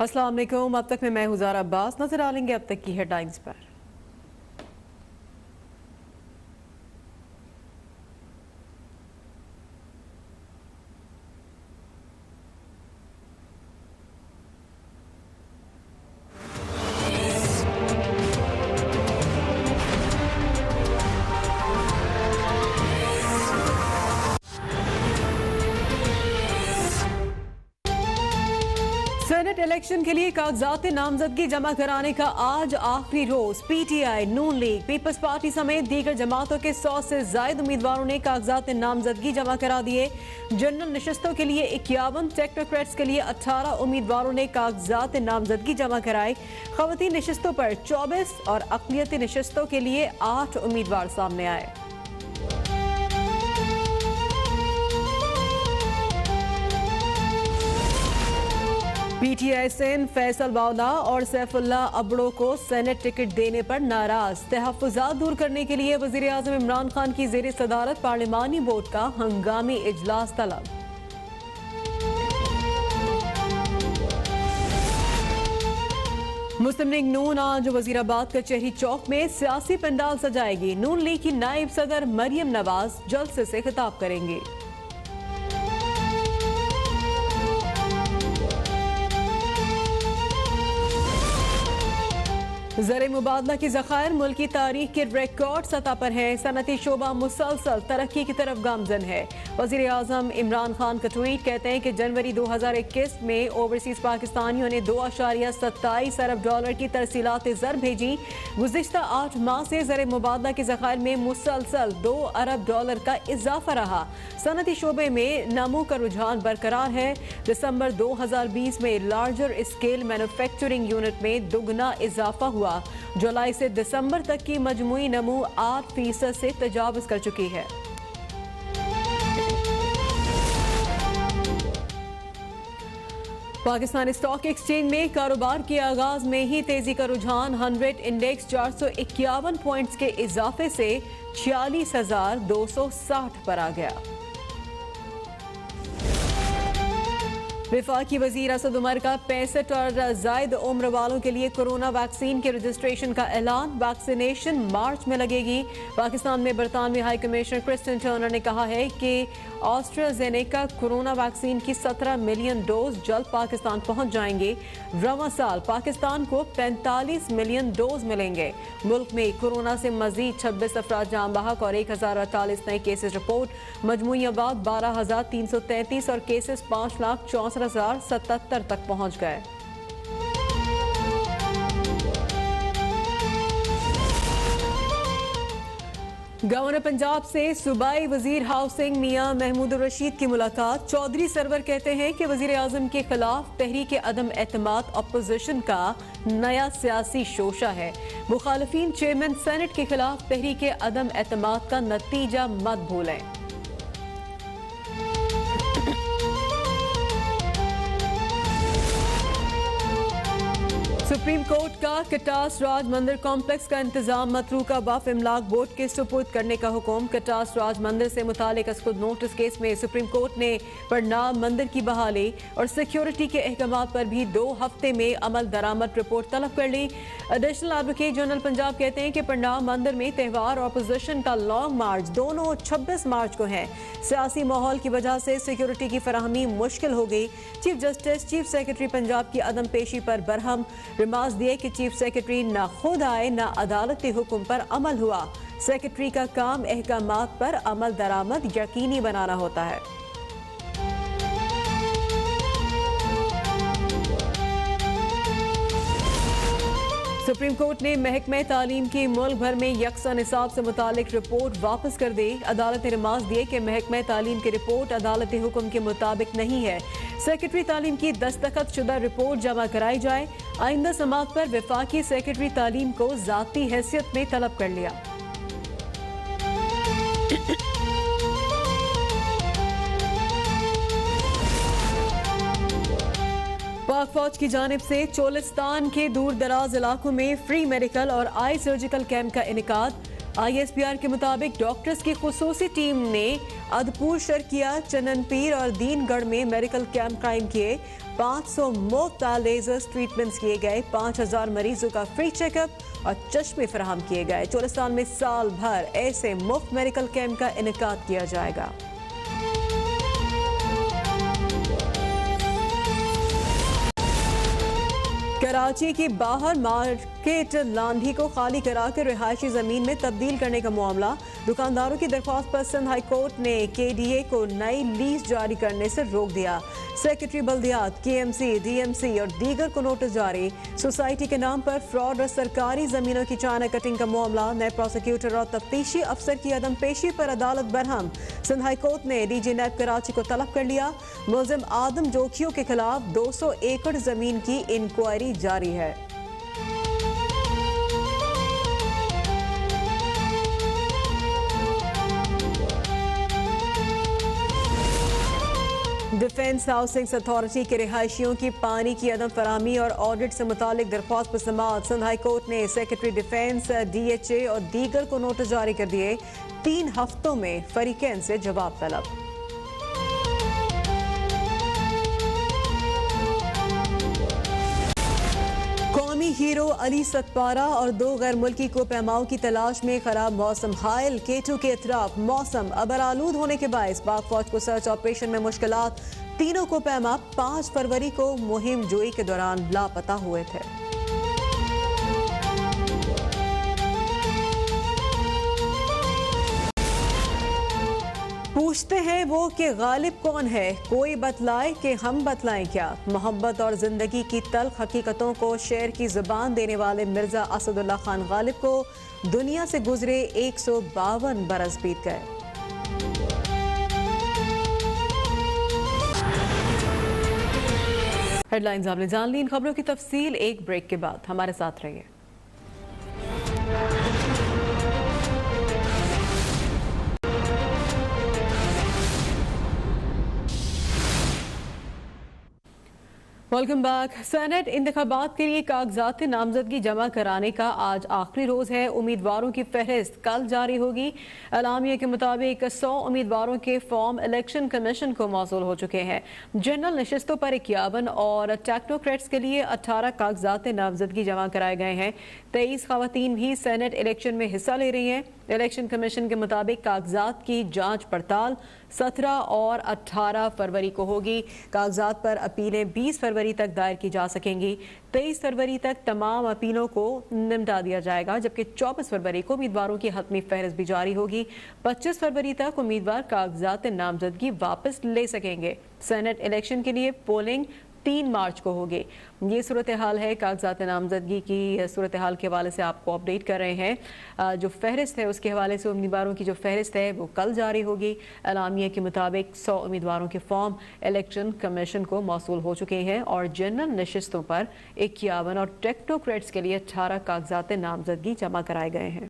अस्सलाम वालेकुम। अब तक में मैं हुज़ार अब्बास। नजर डालेंगे अब तक की हेडलाइंस पर। सेनेट इलेक्शन के लिए कागजात नामजदगी जमा कराने का आज आखिरी रोज। पीटीआई, नून लीग, पीपल्स पार्टी समेत दीगर जमातों के 100 से ज्यादा उम्मीदवारों ने कागजात नामजदगी जमा करा दिए। जनरल नशिस्तों के लिए 51, टेक्नोक्रेट्स के लिए 18 उम्मीदवारों ने कागजात नामजदगी जमा कराए। खवातीन नशिस्तों पर 24 और अक़लियती नशिस्तों के लिए 8 उम्मीदवार सामने आए। पीटीआई सिंध फैसल बावला और सैफुल्ला अबड़ो को सेनेट टिकट देने पर नाराज। तहफ़्फ़ुज़ात दूर करने के लिए वज़ीर आज़म इमरान खान की ज़ेर सदारत पार्लिमानी बोर्ड का हंगामी इजलास तलब। मुस्लिम लीग नून आज वज़ीराबाद कचहरी चौक में सियासी पंडाल सजाएगी। नून लीग की नायब सदर मरियम नवाज जलसे से खिताब करेंगे। ज़र मुबादला की ज़खायर मुल्क की तारीख के रिकॉर्ड सतह पर है। सनती शोबा मुसलसल तरक्की की तरफ गामजन है। वज़ीर आज़म इमरान खान का ट्वीट कहते हैं कि जनवरी 2021 में ओवरसीज पाकिस्तानियों ने $2.27 अरब की तरसीलात ज़र भेजी। गुज़िश्ता 8 माह से ज़र मुबादला की ज़खायर में मुसलसल $2 अरब का इजाफा रहा। सनती शोबे में नमो का रुझान बरकरार है। दिसंबर 2020 में लार्जर स्केल मैन्युफैक्चरिंग यूनिट में दुगना इजाफा हुआ। जुलाई से दिसंबर तक की मजमूई नमू 8% से तजावुज कर चुकी है। पाकिस्तान स्टॉक एक्सचेंज में कारोबार के आगाज में ही तेजी का रुझान। 100 इंडेक्स 451 पॉइंट्स के इजाफे से 46,260 पर आ गया। वफाकी वजीर असद उमर का 65 और जायद उम्र वालों के लिए कोरोना वैक्सीन के रजिस्ट्रेशन का ऐलान। वैक्सीनेशन मार्च में लगेगी। पाकिस्तान में बरतानवी हाई कमिश्नर क्रिस्टिन टर्नर ने कहा है कि ऑस्ट्राजेनेका कोरोना वैक्सीन की 17 मिलियन डोज जल्द पाकिस्तान पहुंच जाएंगे। रवां साल पाकिस्तान को 45 मिलियन डोज मिलेंगे। मुल्क में कोरोना से मजीद 26 अफराद जान बहक और 1048 नए केसेस रिपोर्ट। मजमूई आबाद 12,333 और केसेस 5,64,077 तक पहुंच गए। गवर्नर पंजाब से सूबाई वजीर हाउसिंग मियां महमूद रशीद की मुलाकात। चौधरी सरवर कहते हैं कि वजीर आजम के खिलाफ तहरीक अदम एतमाद अपोजिशन का नया सियासी शोशा है। मुखालफीन चेयरमैन सेनेट के खिलाफ तहरीक अदम एतमाद का नतीजा मत भूलें। सुप्रीम कोर्ट का कटास राज मंदिर कॉम्प्लेक्स का इंतजाम मतरूका वक्फ इमलाक बोर्ड के सुपुर्द करने का हुक्म। कटास राज मंदिर से मुतालिक अस्कुद नोटिस केस में सुप्रीम कोर्ट ने प्रणाम मंदिर की बहाली और सिक्योरिटी के अहकाम पर भी 2 हफ्ते में अमल दरामद रिपोर्ट तलब कर ली। एडिशनल एडवोकेट जनरल पंजाब कहते हैं कि प्रणाम मंदिर में त्यौहार और अपोजिशन का लॉन्ग मार्च दोनों 26 मार्च को है। सियासी माहौल की वजह से सिक्योरिटी की फराहमी मुश्किल हो गई। Chief justice chief secretary Punjab की अदम पेशी पर बरहम। रिमार्क्स दिए कि चीफ सेक्रेटरी ना खुद आए ना अदालती हुक्म पर अमल हुआ। सेक्रेटरी का काम अहकामात पर अमल दरामद यकीनी बनाना होता है। सुप्रीम कोर्ट ने महकमे तालीम की मुल्क भर में यकसा निसाब से मुतालिक रिपोर्ट वापस कर दी। अदालत ने रिमार्क्स दिए कि महकमे तालीम की रिपोर्ट अदालती हुक्म के मुताबिक नहीं है। सेक्रेटरी तालीम की दस्तखत शुदा रिपोर्ट जमा कराई जाए। आइंदा समात पर वफाकी सेक्रेटरी तालीम को जाती हैसियत में तलब कर लिया। पाक फौज की जानिब से चोलिस्तान के दूर दराज इलाकों में फ्री मेडिकल और आई सर्जिकल कैंप का इनेकाद। ISPR के मुताबिक डॉक्टर्स की खुसूसी टीम ने अदपुर, शर्किया, चननपीर और दीनगढ़ में मेडिकल कैंप कायम किए। 500 मुफ्त लेजर ट्रीटमेंट्स किए गए, 5000 मरीजों का फ्री चेकअप और चश्मे फराहम किए गए। चोलिस्तान में साल भर ऐसे मुफ्त मेडिकल कैंप का इनेकाद किया जाएगा। कराची की बाहर मार्केट लांधी को खाली कराकर रिहायशी जमीन में तब्दील करने का मामला। दुकानदारों की दरख्वास्त पर सिंध हाई कोर्ट ने KDA को नई लीज जारी करने से रोक दिया। सेक्रेटरी बल्दियात, KMC, DMC और दीगर को नोटिस जारी। सोसाइटी के नाम पर फ्रॉड और सरकारी जमीनों की चाइना कटिंग का मामला। नए प्रोसिक्यूटर और तफ्तीशी अफसर की अदम पेशी पर अदालत बरहम। सिंध हाई कोर्ट ने DG नैब कराची को तलब कर लिया। मुलजिम आदम जोखियों के खिलाफ 200 एकड़ जमीन की इंक्वायरी जारी है। डिफेंस हाउसिंग अथॉरिटी के रिहायशियों की पानी की अदम फराहमी और ऑडिट से मुतालिक दरख्वास्त पर समाअत। सिंध हाई कोर्ट ने सेक्रेटरी डिफेंस, DHA और दीगर को नोटिस जारी कर दिए। 3 हफ्तों में फरीकैन से जवाब तलब। कौमी हीरो अली सतपारा और 2 गैर मुल्की को पैमाओं की तलाश में खराब मौसम हायल। K2 के अतराफ मौसम अबरालूद होने के बायस पाक फौज को सर्च ऑपरेशन में मुश्किलात। तीनों को पैमा 5 फरवरी को मुहिम जोई के दौरान लापता हुए थे। पूछते हैं वो कि गालिब कौन है, कोई बतलाए कि हम बतलाएं क्या। मोहब्बत और जिंदगी की तल्ख हकीकतों को शेर की जुबान देने वाले मिर्जा असदुल्ला खान गालिब को दुनिया से गुजरे 152 बरस बीत गए। हेडलाइंस आपने जान ली। इन खबरों की तफसील एक ब्रेक के बाद। हमारे साथ रहिए। Welcome back. सेनेट इंतखाबात के लिए कागजात नामजदगी जमा कराने का आज आखिरी रोज है। उम्मीदवारों की फहरिस्त कल जारी होगी। एलामिया के मुताबिक 100 उम्मीदवारों के फॉर्म इलेक्शन कमीशन को मौसूल हो चुके हैं। जनरल नशिस्तों पर 51 और टेक्नोक्रेट्स के लिए 18 कागजात नामजदगी जमा कराए गए हैं। 23 खवातीन भी सेनेट इलेक्शन में हिस्सा ले रही हैं। इलेक्शन कमीशन के मुताबिक कागजात की जांच पड़ताल 17 और 18 फरवरी को होगी। कागजात पर अपीलें 20 फरवरी तक दायर की जा सकेंगी। 23 फरवरी तक तमाम अपीलों को निपटा दिया जाएगा, जबकि 24 फरवरी को उम्मीदवारों की हतमी फहरिस्त भी जारी होगी। 25 फरवरी तक उम्मीदवार कागजात नामजदगी वापस ले सकेंगे। सेनेट इलेक्शन के लिए पोलिंग 3 मार्च को होगी। ये सूरत हाल है। कागजात नामजदगी की सूरत हाल के हवाले से आपको अपडेट कर रहे हैं। जो फहरिस्त है उसके हवाले से उम्मीदवारों की जो फहरिस्त है वो कल जारी होगी। एलामिया के मुताबिक 100 उम्मीदवारों के फॉर्म इलेक्शन कमीशन को मौसूल हो चुके हैं और जनरल नशिस्तों पर 51 और टेक्नोक्रेट्स के लिए 18 कागजात नामजदगी जमा कराए गए हैं।